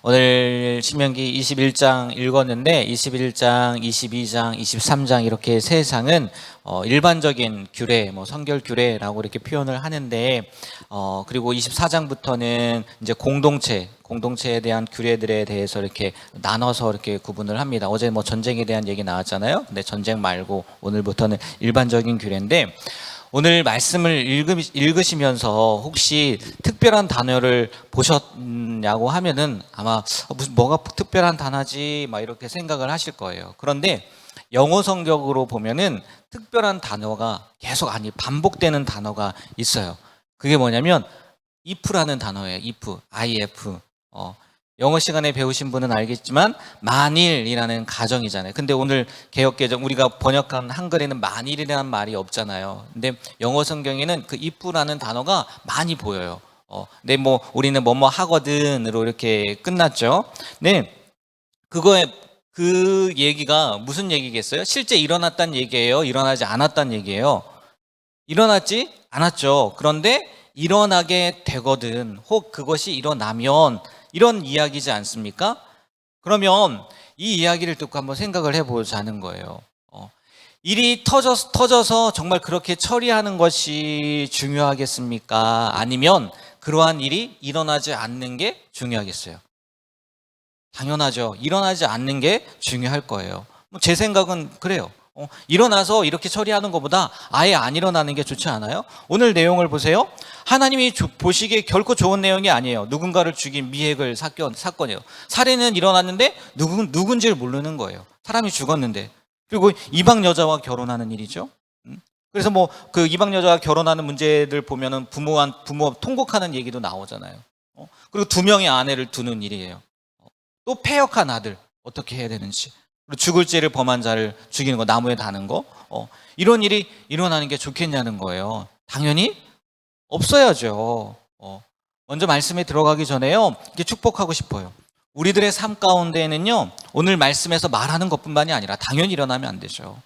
오늘 신명기 21장 읽었는데 21장, 22장, 23장 이렇게 세 장은 일반적인 규례, 성결 규례라고 이렇게 표현을 하는데 그리고 24장부터는 이제 공동체에 대한 규례들에 대해서 이렇게 나눠서 이렇게 구분을 합니다. 어제 전쟁에 대한 얘기 나왔잖아요. 근데 전쟁 말고 오늘부터는 일반적인 규례인데 오늘 말씀을 읽으시면서 혹시 특별한 단어를 보셨냐고 하면은 아마 무슨 뭐가 특별한 단어지 막 이렇게 생각을 하실 거예요. 그런데 영어 성경으로 보면은 특별한 단어가 계속 반복되는 단어가 있어요. 그게 뭐냐면 if라는 단어예요. if. 영어 시간에 배우신 분은 알겠지만 만일이라는 가정이잖아요. 근데 오늘 개역개정 우리가 번역한 한글에는 만일이라는 말이 없잖아요. 근데 영어 성경에는 그 if라는 단어가 많이 보여요. 근데 우리는 뭐뭐 하거든으로 이렇게 끝났죠. 네, 그 얘기가 무슨 얘기겠어요? 실제 일어났다는 얘기예요? 일어나지 않았다는 얘기예요? 일어났지 않았죠. 그런데 일어나게 되거든. 혹 그것이 일어나면 이런 이야기지 않습니까? 그러면 이 이야기를 듣고 한번 생각을 해보자는 거예요. 일이 터져서 정말 그렇게 처리하는 것이 중요하겠습니까? 아니면 그러한 일이 일어나지 않는 게 중요하겠어요? 당연하죠. 일어나지 않는 게 중요할 거예요. 제 생각은 그래요. 일어나서 이렇게 처리하는 것보다 아예 안 일어나는 게 좋지 않아요? 오늘 내용을 보세요. 하나님이 보시기에 결코 좋은 내용이 아니에요. 누군가를 죽인 미해글 사건이에요. 살해는 일어났는데 누군지를 모르는 거예요. 사람이 죽었는데. 그리고 이방 여자와 결혼하는 일이죠. 그래서 그 이방 여자와 결혼하는 문제들 보면은 부모 통곡하는 얘기도 나오잖아요. 그리고 2명의 아내를 두는 일이에요. 또 패역한 아들 어떻게 해야 되는지. 그리고 죽을 죄를 범한 자를 죽이는 거, 나무에 다는 거, 이런 일이 일어나는 게 좋겠냐는 거예요. 당연히 없어야죠. 먼저 말씀에 들어가기 전에요, 이게 축복하고 싶어요. 우리들의 삶 가운데에는요, 오늘 말씀에서 말하는 것뿐만이 아니라 당연히 일어나면 안 되죠.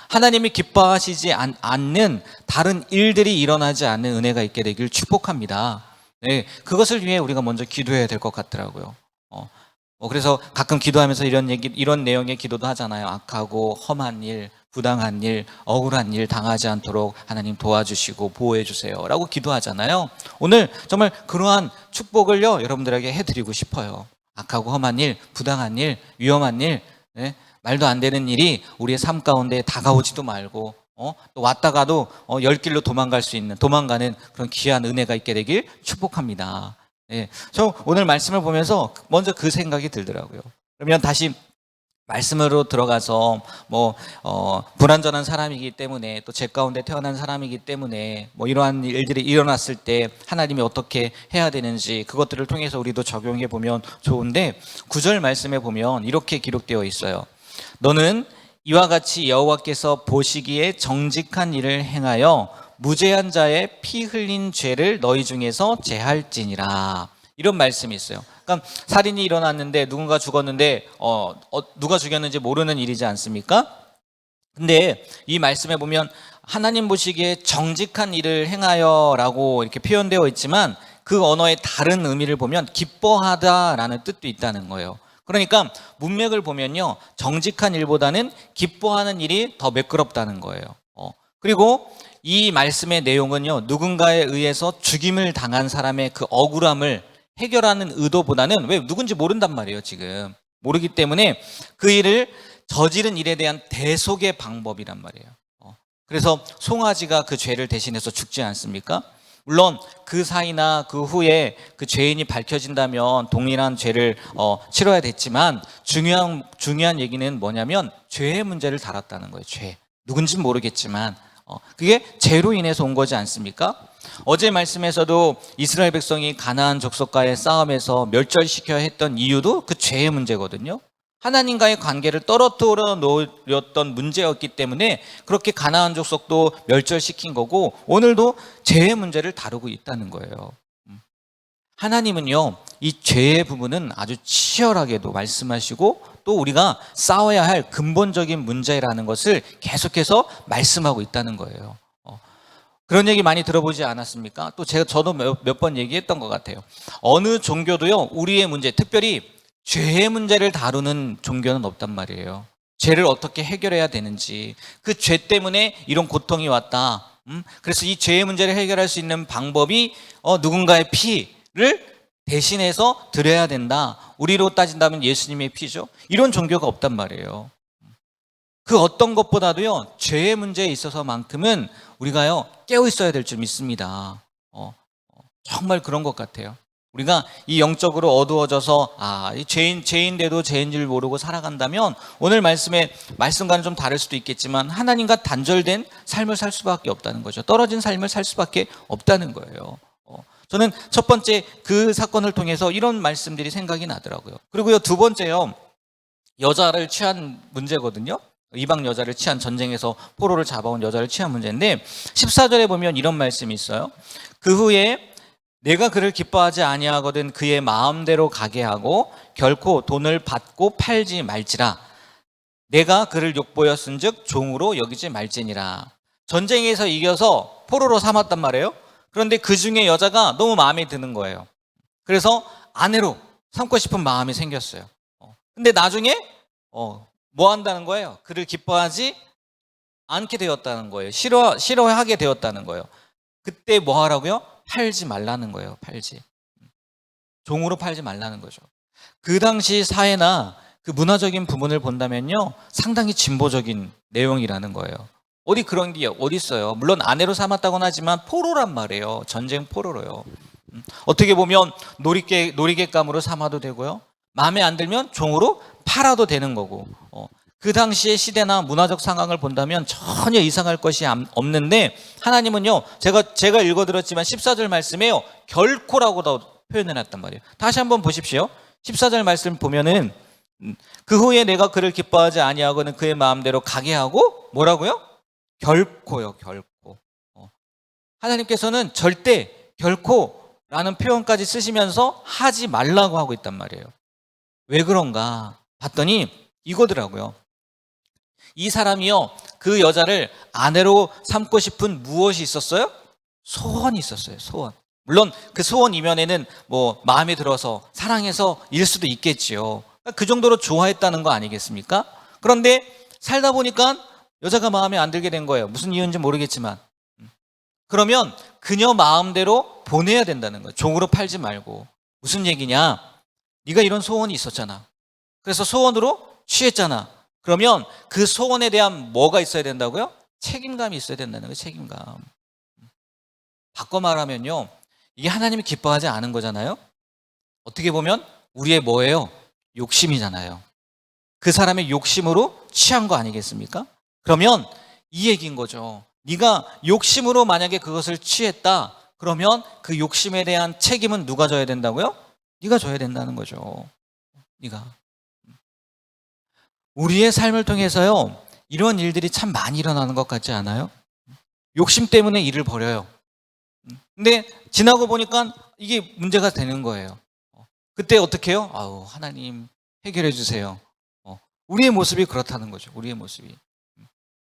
하나님이 기뻐하시지 않는 다른 일들이 일어나지 않는 은혜가 있게 되길 축복합니다. 네, 그것을 위해 우리가 먼저 기도해야 될 것 같더라고요. 그래서 가끔 기도하면서 이런 내용의 기도도 하잖아요. 악하고 험한 일, 부당한 일, 억울한 일 당하지 않도록 하나님 도와주시고 보호해 주세요 라고 기도하잖아요. 오늘 정말 그러한 축복을요, 여러분들에게 해드리고 싶어요. 악하고 험한 일, 부당한 일, 위험한 일, 네? 말도 안 되는 일이 우리의 삶 가운데 다가오지도 말고 또 왔다가도 10길로 도망가는 그런 귀한 은혜가 있게 되길 축복합니다. 예, 저 오늘 말씀을 보면서 먼저 그 생각이 들더라고요. 그러면 다시 말씀으로 들어가서 불완전한 사람이기 때문에 또 제 가운데 태어난 사람이기 때문에 이러한 일들이 일어났을 때 하나님이 어떻게 해야 되는지 그것들을 통해서 우리도 적용해 보면 좋은데 9절 말씀에 보면 이렇게 기록되어 있어요. 너는 이와 같이 여호와께서 보시기에 정직한 일을 행하여 무죄한 자의 피 흘린 죄를 너희 중에서 제할지니라. 이런 말씀이 있어요. 그러니까 살인이 일어났는데 누군가 죽었는데 누가 죽였는지 모르는 일이지 않습니까? 근데 이 말씀에 보면 하나님 보시기에 정직한 일을 행하여 라고 이렇게 표현되어 있지만 그 언어의 다른 의미를 보면 기뻐하다라는 뜻도 있다는 거예요. 그러니까 문맥을 보면요, 정직한 일보다는 기뻐하는 일이 더 매끄럽다는 거예요. 그리고 이 말씀의 내용은요, 누군가에 의해서 죽임을 당한 사람의 그 억울함을 해결하는 의도보다는, 왜 누군지 모른단 말이에요. 지금 모르기 때문에 그 일을 저지른 일에 대한 대속의 방법이란 말이에요. 그래서 송아지가 그 죄를 대신해서 죽지 않습니까? 물론 그 사이나 그 후에 그 죄인이 밝혀진다면 동일한 죄를 치러야 됐지만 중요한 얘기는 뭐냐면 죄의 문제를 다뤘다는 거예요. 죄, 누군지는 모르겠지만 그게 죄로 인해서 온 거지 않습니까? 어제 말씀에서도 이스라엘 백성이 가나안 족속과의 싸움에서 멸절시켜야 했던 이유도 그 죄의 문제거든요. 하나님과의 관계를 떨어뜨려 놓았던 문제였기 때문에 그렇게 가나안 족속도 멸절시킨 거고 오늘도 죄의 문제를 다루고 있다는 거예요. 하나님은요, 이 죄의 부분은 아주 치열하게도 말씀하시고 또 우리가 싸워야 할 근본적인 문제라는 것을 계속해서 말씀하고 있다는 거예요. 그런 얘기 많이 들어보지 않았습니까? 또 저도 몇 번 얘기했던 것 같아요. 어느 종교도요, 우리의 문제, 특별히 죄의 문제를 다루는 종교는 없단 말이에요. 죄를 어떻게 해결해야 되는지, 그 죄 때문에 이런 고통이 왔다. 그래서 이 죄의 문제를 해결할 수 있는 방법이 누군가의 피를 대신해서 드려야 된다. 우리로 따진다면 예수님의 피죠. 이런 종교가 없단 말이에요. 그 어떤 것보다도요, 죄의 문제에 있어서만큼은 우리가요, 깨어 있어야 될 줄 믿습니다. 정말 그런 것 같아요. 우리가 이 영적으로 어두워져서 이 죄인데도 죄인 줄 모르고 살아간다면 오늘 말씀과는 좀 다를 수도 있겠지만 하나님과 단절된 삶을 살 수밖에 없다는 거죠. 떨어진 삶을 살 수밖에 없다는 거예요. 저는 첫 번째 그 사건을 통해서 이런 말씀들이 생각이 나더라고요. 그리고요, 두 번째요, 여자를 취한 문제거든요. 이방 여자를 취한, 전쟁에서 포로를 잡아온 여자를 취한 문제인데 14절에 보면 이런 말씀이 있어요. 그 후에 내가 그를 기뻐하지 아니하거든 그의 마음대로 가게 하고 결코 돈을 받고 팔지 말지라. 내가 그를 욕보였은즉 종으로 여기지 말지니라. 전쟁에서 이겨서 포로로 삼았단 말이에요. 그런데 그 중에 여자가 너무 마음에 드는 거예요. 그래서 아내로 삼고 싶은 마음이 생겼어요. 근데 나중에 뭐 한다는 거예요? 그를 기뻐하지 않게 되었다는 거예요. 싫어하게 되었다는 거예요. 그때 뭐 하라고요? 팔지 말라는 거예요. 종으로 팔지 말라는 거죠. 그 당시 사회나 그 문화적인 부분을 본다면요, 상당히 진보적인 내용이라는 거예요. 어디 그런 게 어디 있어요? 물론 아내로 삼았다고는 하지만 포로란 말이에요. 전쟁 포로로요. 어떻게 보면 놀이객감으로 삼아도 되고요, 마음에 안 들면 종으로 팔아도 되는 거고. 그 당시의 시대나 문화적 상황을 본다면 전혀 이상할 것이 없는데 하나님은요, 제가 읽어드렸지만 14절 말씀에요, 결코라고 표현해 놨단 말이에요. 다시 한번 보십시오. 14절 말씀 보면은 그 후에 내가 그를 기뻐하지 아니하고는 그의 마음대로 가게 하고 뭐라고요? 결코요, 결코. 하나님께서는 절대, 결코라는 표현까지 쓰시면서 하지 말라고 하고 있단 말이에요. 왜 그런가 봤더니 이거더라고요. 이 사람이요, 그 여자를 아내로 삼고 싶은 무엇이 있었어요? 소원이 있었어요. 소원. 물론 그 소원 이면에는 뭐 마음에 들어서 사랑해서 일 수도 있겠지요. 그 정도로 좋아했다는 거 아니겠습니까? 그런데 살다 보니까 여자가 마음에 안 들게 된 거예요. 무슨 이유인지 모르겠지만. 그러면 그녀 마음대로 보내야 된다는 거예요. 종으로 팔지 말고. 무슨 얘기냐? 네가 이런 소원이 있었잖아. 그래서 소원으로 취했잖아. 그러면 그 소원에 대한 뭐가 있어야 된다고요? 책임감이 있어야 된다는 거예요. 책임감. 바꿔 말하면요, 이게 하나님이 기뻐하지 않은 거잖아요. 어떻게 보면 우리의 뭐예요? 욕심이잖아요. 그 사람의 욕심으로 취한 거 아니겠습니까? 그러면 이 얘기인 거죠. 네가 욕심으로 만약에 그것을 취했다, 그러면 그 욕심에 대한 책임은 누가 져야 된다고요? 네가 져야 된다는 거죠. 네가. 우리의 삶을 통해서요, 이런 일들이 참 많이 일어나는 것 같지 않아요? 욕심 때문에 일을 벌여요. 근데 지나고 보니까 이게 문제가 되는 거예요. 그때 어떻게 해요? 하나님 해결해 주세요. 우리의 모습이 그렇다는 거죠. 우리의 모습이.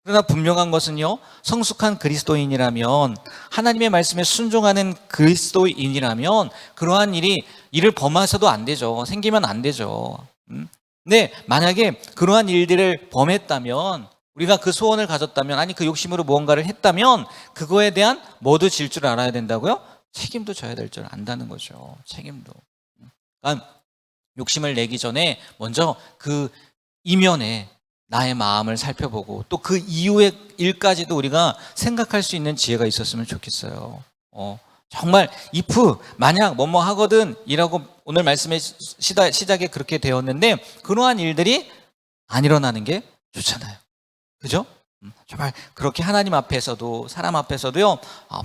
그러나 분명한 것은요, 성숙한 그리스도인이라면, 하나님의 말씀에 순종하는 그리스도인이라면 그러한 일을 범해서도 안 되죠. 생기면 안 되죠. 근데 만약에 그러한 일들을 범했다면, 우리가 그 소원을 가졌다면, 아니 그 욕심으로 무언가를 했다면 그거에 대한 뭐도 질 줄 알아야 된다고요? 책임도 져야 될 줄 안다는 거죠. 책임도. 그러니까 욕심을 내기 전에 먼저 그 이면에 나의 마음을 살펴보고 또 그 이후의 일까지도 우리가 생각할 수 있는 지혜가 있었으면 좋겠어요. 정말 if 만약 뭐뭐 하거든 이라고 오늘 말씀의 시작에 그렇게 되었는데 그러한 일들이 안 일어나는 게 좋잖아요. 그죠? 정말 그렇게 하나님 앞에서도 사람 앞에서도요,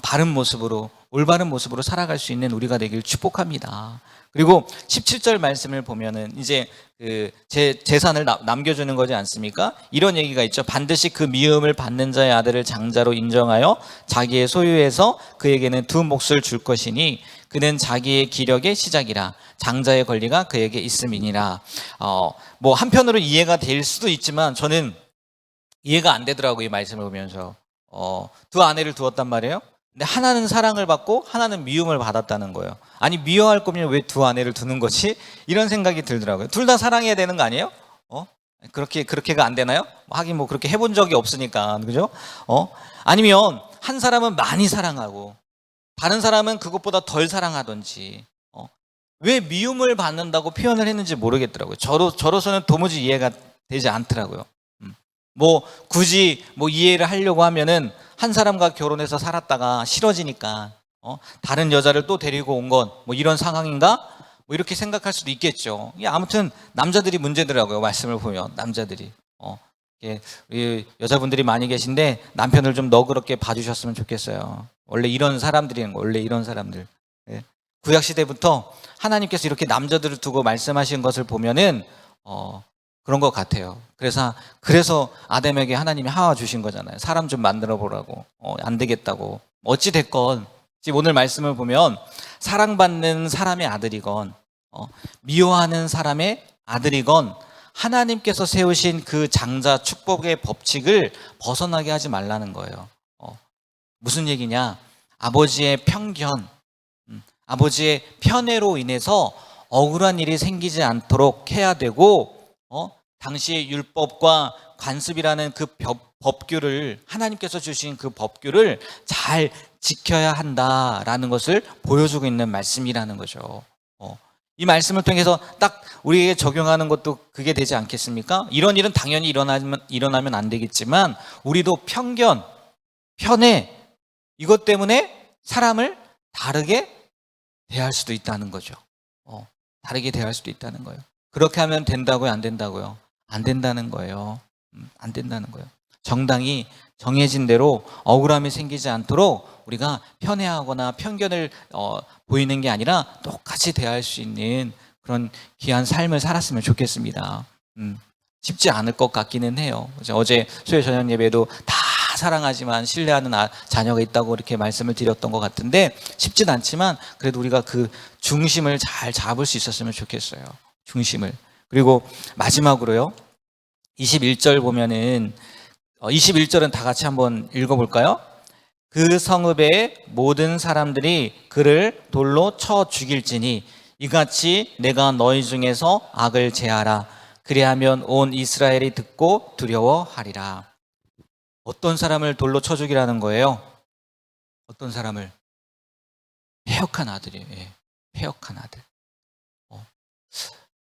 바른 모습으로, 올바른 모습으로 살아갈 수 있는 우리가 되길 축복합니다. 그리고 17절 말씀을 보면은 이제 그 재산을 남겨주는 거지 않습니까? 이런 얘기가 있죠. 반드시 그 미움을 받는 자의 아들을 장자로 인정하여 자기의 소유에서 그에게는 두 몫을 줄 것이니 그는 자기의 기력의 시작이라 장자의 권리가 그에게 있음이니라. 뭐 한편으로 이해가 될 수도 있지만 저는 이해가 안 되더라고요. 이 말씀을 보면서. 두 아내를 두었단 말이에요. 근데 하나는 사랑을 받고 하나는 미움을 받았다는 거예요. 아니 미워할 거면 왜 두 아내를 두는 거지? 이런 생각이 들더라고요. 둘 다 사랑해야 되는 거 아니에요? 그렇게가 안 되나요? 하긴 뭐 그렇게 해본 적이 없으니까, 그죠? 아니면 한 사람은 많이 사랑하고 다른 사람은 그것보다 덜 사랑하든지, 왜 미움을 받는다고 표현을 했는지 모르겠더라고요. 저로서는 도무지 이해가 되지 않더라고요. 뭐 굳이 뭐 이해를 하려고 하면은 한 사람과 결혼해서 살았다가 싫어지니까 다른 여자를 또 데리고 온 건 뭐 이런 상황인가? 뭐 이렇게 생각할 수도 있겠죠. 아무튼 남자들이 문제더라고요. 말씀을 보면 남자들이 우리 여자분들이 많이 계신데 남편을 좀 너그럽게 봐주셨으면 좋겠어요. 원래 이런 사람들이는 거, 원래 이런 사람들. 구약 시대부터 하나님께서 이렇게 남자들을 두고 말씀하신 것을 보면은 그런 것 같아요. 그래서 아담에게 하나님이 하와 주신 거잖아요. 사람 좀 만들어 보라고. 안 되겠다고. 어찌 됐건 지금 오늘 말씀을 보면 사랑받는 사람의 아들이건 미워하는 사람의 아들이건 하나님께서 세우신 그 장자 축복의 법칙을 벗어나게 하지 말라는 거예요. 무슨 얘기냐? 아버지의 편견, 아버지의 편애로 인해서 억울한 일이 생기지 않도록 해야 되고, 당시의 율법과 관습이라는 그 법규를, 하나님께서 주신 그 법규를 잘 지켜야 한다라는 것을 보여주고 있는 말씀이라는 거죠. 이 말씀을 통해서 딱 우리에게 적용하는 것도 그게 되지 않겠습니까? 이런 일은 당연히 일어나면 안 되겠지만 우리도 편견, 편애, 이것 때문에 사람을 다르게 대할 수도 있다는 거죠. 다르게 대할 수도 있다는 거예요. 그렇게 하면 된다고요? 안 된다고요? 안 된다는 거예요. 안 된다는 거예요. 정당히 정해진 대로 억울함이 생기지 않도록 우리가 편애하거나 편견을 보이는 게 아니라 똑같이 대할 수 있는 그런 귀한 삶을 살았으면 좋겠습니다. 쉽지 않을 것 같기는 해요. 어제 수요 저녁 예배도 다 사랑하지만 신뢰하는 자녀가 있다고 이렇게 말씀을 드렸던 것 같은데 쉽진 않지만 그래도 우리가 그 중심을 잘 잡을 수 있었으면 좋겠어요. 중심을. 그리고 마지막으로요. 21절 보면은 21절은 다 같이 한번 읽어볼까요? 그 성읍의 모든 사람들이 그를 돌로 쳐 죽일지니 이같이 내가 너희 중에서 악을 제하라. 그리하면 온 이스라엘이 듣고 두려워하리라. 어떤 사람을 돌로 쳐 죽이라는 거예요? 어떤 사람을? 패역한 아들이에요. 패역한 아들.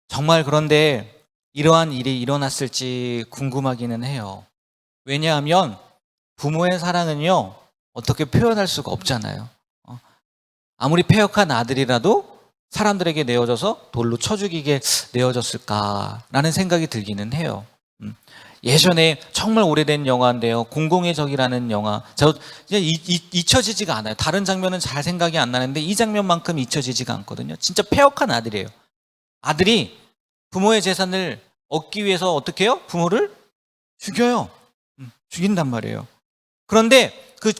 정말 그런데 이러한 일이 일어났을지 궁금하기는 해요. 왜냐하면 부모의 사랑은요, 어떻게 표현할 수가 없잖아요. 아무리 패역한 아들이라도 사람들에게 내어져서 돌로 쳐 죽이게 내어졌을까라는 생각이 들기는 해요. 예전에 정말 오래된 영화인데요. 공공의 적이라는 영화. 잊혀지지가 않아요. 다른 장면은 잘 생각이 안 나는데 이 장면만큼 잊혀지지가 않거든요. 진짜 패역한 아들이에요. 아들이 부모의 재산을 얻기 위해서 어떻게 해요? 부모를 죽여요. 죽인단 말이에요. 그런데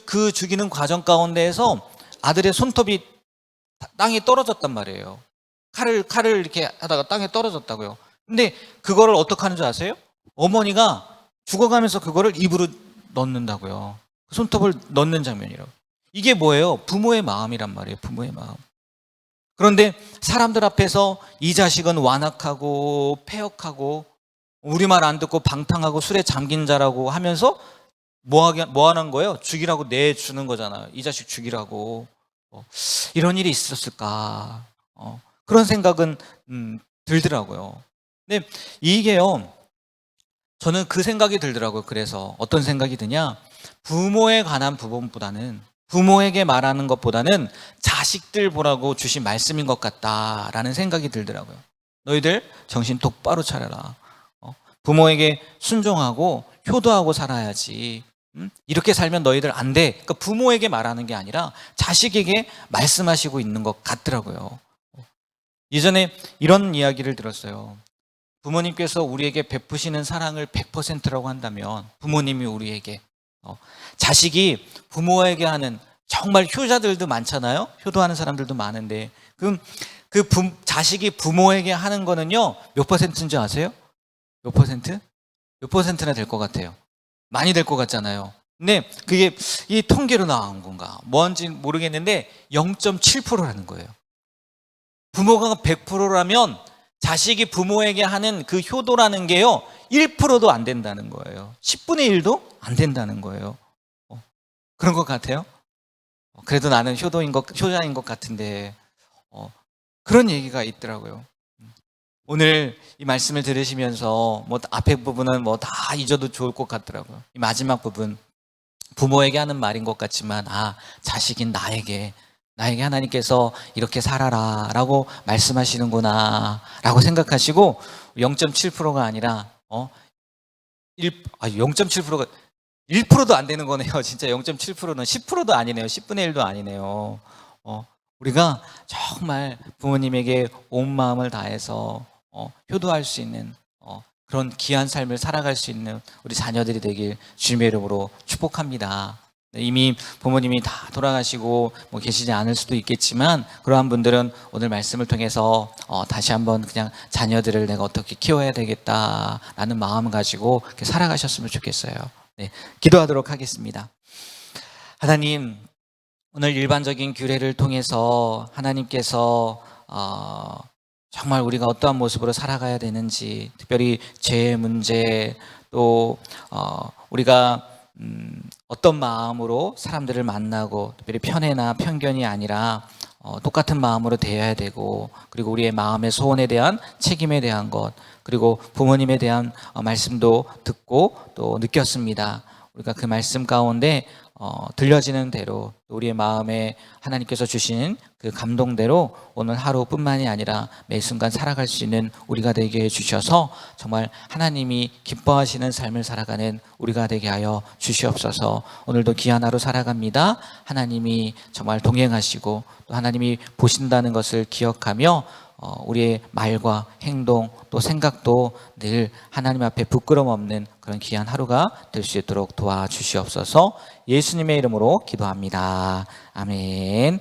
그 죽이는 과정 가운데에서 아들의 손톱이 땅에 떨어졌단 말이에요. 칼을 이렇게 하다가 땅에 떨어졌다고요. 근데 그거를 어떻게 하는 줄 아세요? 어머니가 죽어가면서 그거를 입으로 넣는다고요. 손톱을 넣는 장면이라고. 이게 뭐예요? 부모의 마음이란 말이에요. 부모의 마음. 그런데 사람들 앞에서 이 자식은 완악하고 패역하고 우리 말 안 듣고 방탕하고 술에 잠긴 자라고 하면서 뭐 하는 거예요? 죽이라고 내주는 거잖아요. 이 자식 죽이라고. 이런 일이 있었을까? 그런 생각은 들더라고요. 근데 이게요, 저는 그 생각이 들더라고요. 그래서 어떤 생각이 드냐? 부모에 관한 부분보다는, 부모에게 말하는 것보다는 자식들 보라고 주신 말씀인 것 같다라는 생각이 들더라고요. 너희들 정신 똑바로 차려라. 부모에게 순종하고 효도하고 살아야지. 이렇게 살면 너희들 안 돼. 그러니까 부모에게 말하는 게 아니라 자식에게 말씀하시고 있는 것 같더라고요. 예전에 이런 이야기를 들었어요. 부모님께서 우리에게 베푸시는 사랑을 100%라고 한다면 부모님이 우리에게 자식이 부모에게 하는, 정말 효자들도 많잖아요. 효도하는 사람들도 많은데 자식이 부모에게 하는 거는요 몇 %인지 아세요? 몇 %? 몇 %나 될 것 같아요? 많이 될 것 같잖아요. 근데 그게 이 통계로 나온 건가 뭔지 모르겠는데 0.7%라는 거예요. 부모가 100%라면 자식이 부모에게 하는 그 효도라는 게요 1%도 안 된다는 거예요. 10분의 1도 안 된다는 거예요. 그런 것 같아요. 그래도 나는 효자인 것 같은데 그런 얘기가 있더라고요. 오늘 이 말씀을 들으시면서 뭐 앞에 부분은 뭐 다 잊어도 좋을 것 같더라고요. 이 마지막 부분 부모에게 하는 말인 것 같지만 자식인 나에게 하나님께서 이렇게 살아라 라고 말씀하시는구나 라고 생각하시고 0.7%가 아니라 0.7%가 1%도 안 되는 거네요. 진짜 0.7%는 10%도 아니네요. 10분의 1도 아니네요. 우리가 정말 부모님에게 온 마음을 다해서 효도할 수 있는 그런 귀한 삶을 살아갈 수 있는 우리 자녀들이 되길 주님의 이름으로 축복합니다. 이미 부모님이 다 돌아가시고 뭐 계시지 않을 수도 있겠지만 그러한 분들은 오늘 말씀을 통해서 다시 한번 그냥 자녀들을 내가 어떻게 키워야 되겠다라는 마음 가지고 이렇게 살아가셨으면 좋겠어요. 네, 기도하도록 하겠습니다. 하나님, 오늘 일반적인 규례를 통해서 하나님께서 정말 우리가 어떠한 모습으로 살아가야 되는지, 특별히 죄의 문제, 또 우리가 어떤 마음으로 사람들을 만나고, 특별히 편애나 편견이 아니라 똑같은 마음으로 대해야 되고, 그리고 우리의 마음의 소원에 대한 책임에 대한 것, 그리고 부모님에 대한 말씀도 듣고 또 느꼈습니다. 우리가 그 말씀 가운데 들려지는 대로 우리의 마음에 하나님께서 주신 그 감동대로 오늘 하루뿐만이 아니라 매 순간 살아갈 수 있는 우리가 되게 해주셔서 정말 하나님이 기뻐하시는 삶을 살아가는 우리가 되게 하여 주시옵소서. 오늘도 귀한 하루 살아갑니다. 하나님이 정말 동행하시고 또 하나님이 보신다는 것을 기억하며 우리의 말과 행동 또 생각도 늘 하나님 앞에 부끄럼 없는 그런 귀한 하루가 될 수 있도록 도와주시옵소서. 예수님의 이름으로 기도합니다. 아멘.